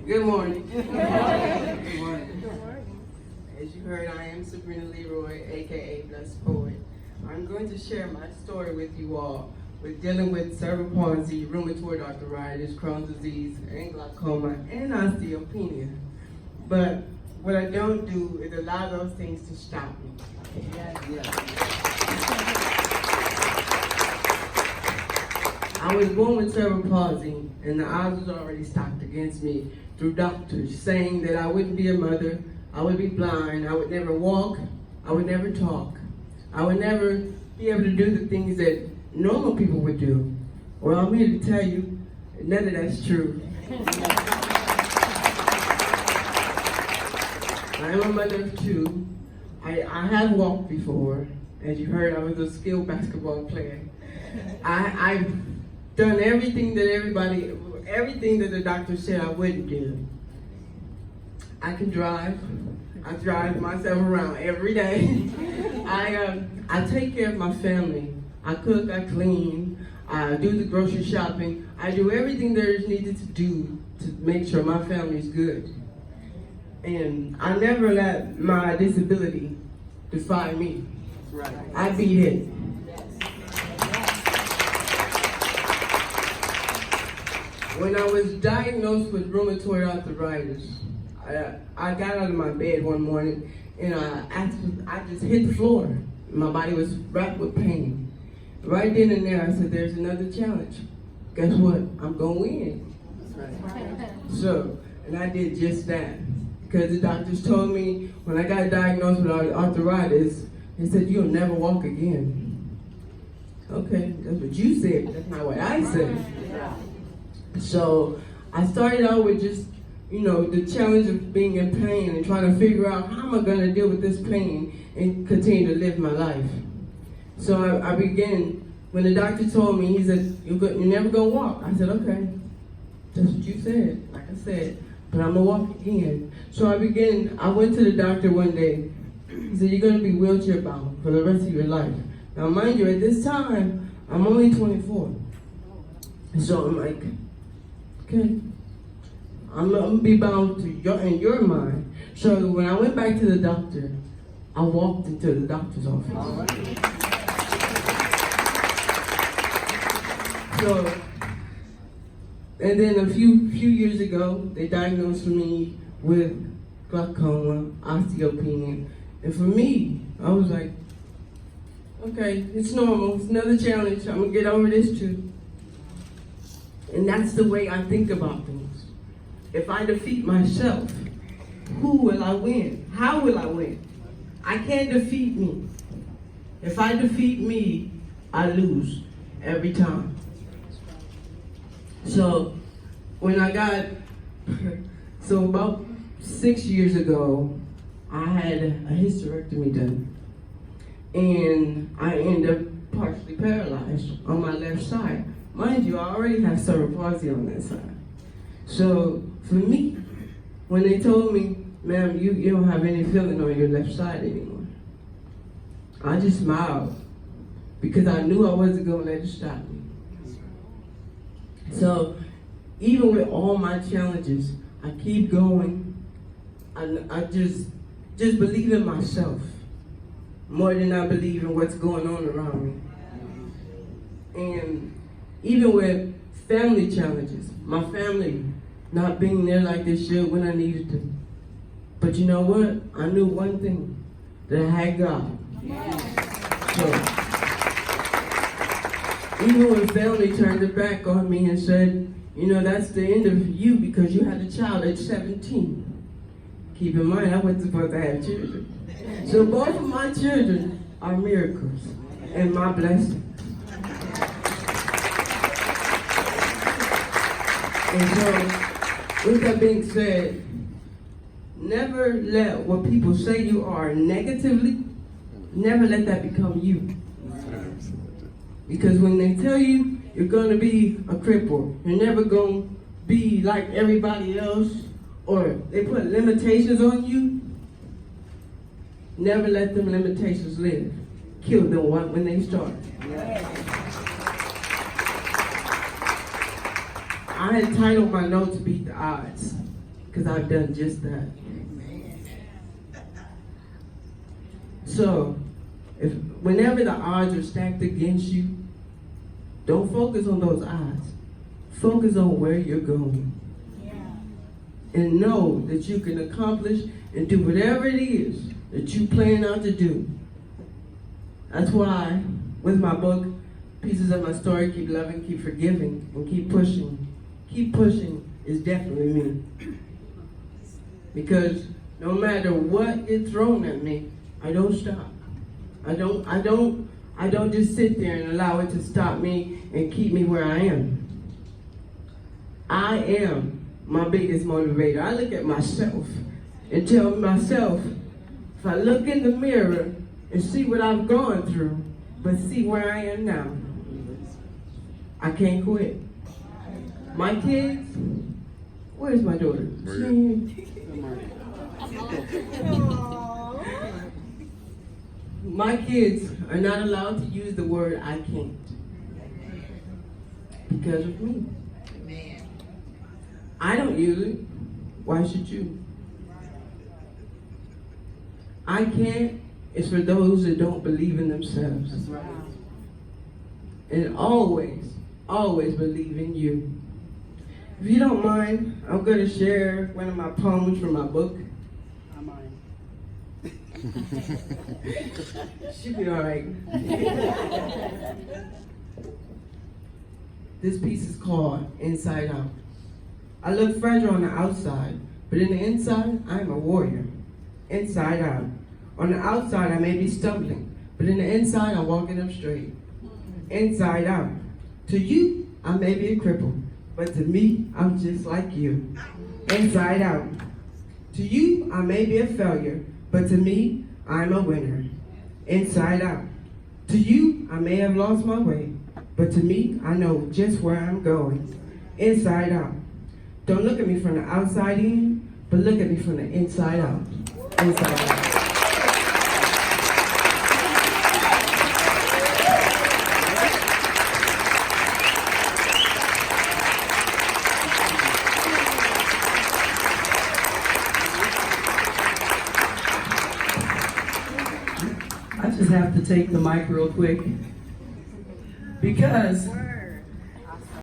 Good morning. Good morning. As you heard, I am Sabrina Leroy, aka Blessed Poet. I'm going to share my story with you all with dealing with cerebral palsy, rheumatoid arthritis, Crohn's disease, and glaucoma, and osteopenia. But what I don't do is allow those things to stop me. I was born with cerebral palsy, and the odds was already stacked against me through doctors saying that I wouldn't be a mother, I would be blind, I would never walk, I would never talk, I would never be able to do the things that normal people would do. Well, I'm here to tell you, none of that's true. I am a mother of two. I have walked before. As you heard, I was a skilled basketball player. I've done everything that the doctor said I wouldn't do. I can drive. I drive myself around every day. I take care of my family. I cook, I clean, I do the grocery shopping. I do everything there is needed to do to make sure my family's good. And I never let my disability define me. Right. I beat it. When I was diagnosed with rheumatoid arthritis, I got out of my bed one morning and I just hit the floor. My body was racked with pain. Right then and there, I said, there's another challenge. Guess what? I'm going to win. Right. So, and I did just that. Because the doctors told me when I got diagnosed with arthritis, they said, you'll never walk again. Okay, that's what you said, but that's not what I said. So I started out with just, the challenge of being in pain and trying to figure out how am I going to deal with this pain and continue to live my life. So I began, when the doctor told me, he said, you're never going to walk. I said, okay, that's what you said, like I said, but I'm going to walk again. So I went to the doctor one day. He said, you're going to be wheelchair bound for the rest of your life. Now mind you, at this time, I'm only 24. So I'm like, okay, I'm going to be bound in your mind. So when I went back to the doctor, I walked into the doctor's office. So, and then a few years ago, they diagnosed me with glaucoma, osteopenia. And for me, I was like, okay, it's normal, it's another challenge, I'm gonna get over this too. And that's the way I think about things. If I defeat myself, who will I win? How will I win? I can't defeat me. If I defeat me, I lose every time. So when so about 6 years ago, I had a hysterectomy done. And I ended up partially paralyzed on my left side. Mind you, I already have cerebral palsy on that side. So for me, when they told me, ma'am, you don't have any feeling on your left side anymore, I just smiled because I knew I wasn't going to let it stop me. So even with all my challenges, I keep going. I just believe in myself more than I believe in what's going on around me. And even with family challenges, my family not being there like they should when I needed to. But you know what? I knew one thing, that I had God. So, even when family turned their back on me and said, that's the end of you because you had a child at 17. Keep in mind, I wasn't supposed to have children. So both of my children are miracles and my blessing. And so, with that being said, never let what people say you are negatively, never let that become you. Because when they tell you you're going to be a cripple, you're never going to be like everybody else, or they put limitations on you, never let them limitations live. Kill them when they start. I had titled my note to beat the odds. because I've done just that. So, whenever the odds are stacked against you, don't focus on those odds. Focus on where you're going. And know that you can accomplish and do whatever it is that you plan out to do. That's why, with my book, Pieces of My Story, Keep Loving, Keep Forgiving, and Keep Pushing. Keep pushing is definitely me. Because no matter what gets thrown at me, I don't stop. I don't just sit there and allow it to stop me and keep me where I am. I am my biggest motivator. I look at myself and tell myself, if I look in the mirror and see what I've gone through, but see where I am now, I can't quit. My kids, where's my daughter? My kids are not allowed to use the word I can't because of me. I don't use it. Why should you? I can't is for those that don't believe in themselves. That's right. And always, always believe in you. If you don't mind, I'm going to share one of my poems from my book. I mind. She'll be all right. This piece is called Inside Out. I look fragile on the outside, but in the inside, I'm a warrior. Inside out. On the outside, I may be stumbling, but in the inside, I'm walking up straight. Inside out. To you, I may be a cripple, but to me, I'm just like you. Inside out. To you, I may be a failure, but to me, I'm a winner. Inside out. To you, I may have lost my way, but to me, I know just where I'm going. Inside out. Don't look at me from the outside in, but look at me from the inside out. Inside out. I just have to take the mic real quick because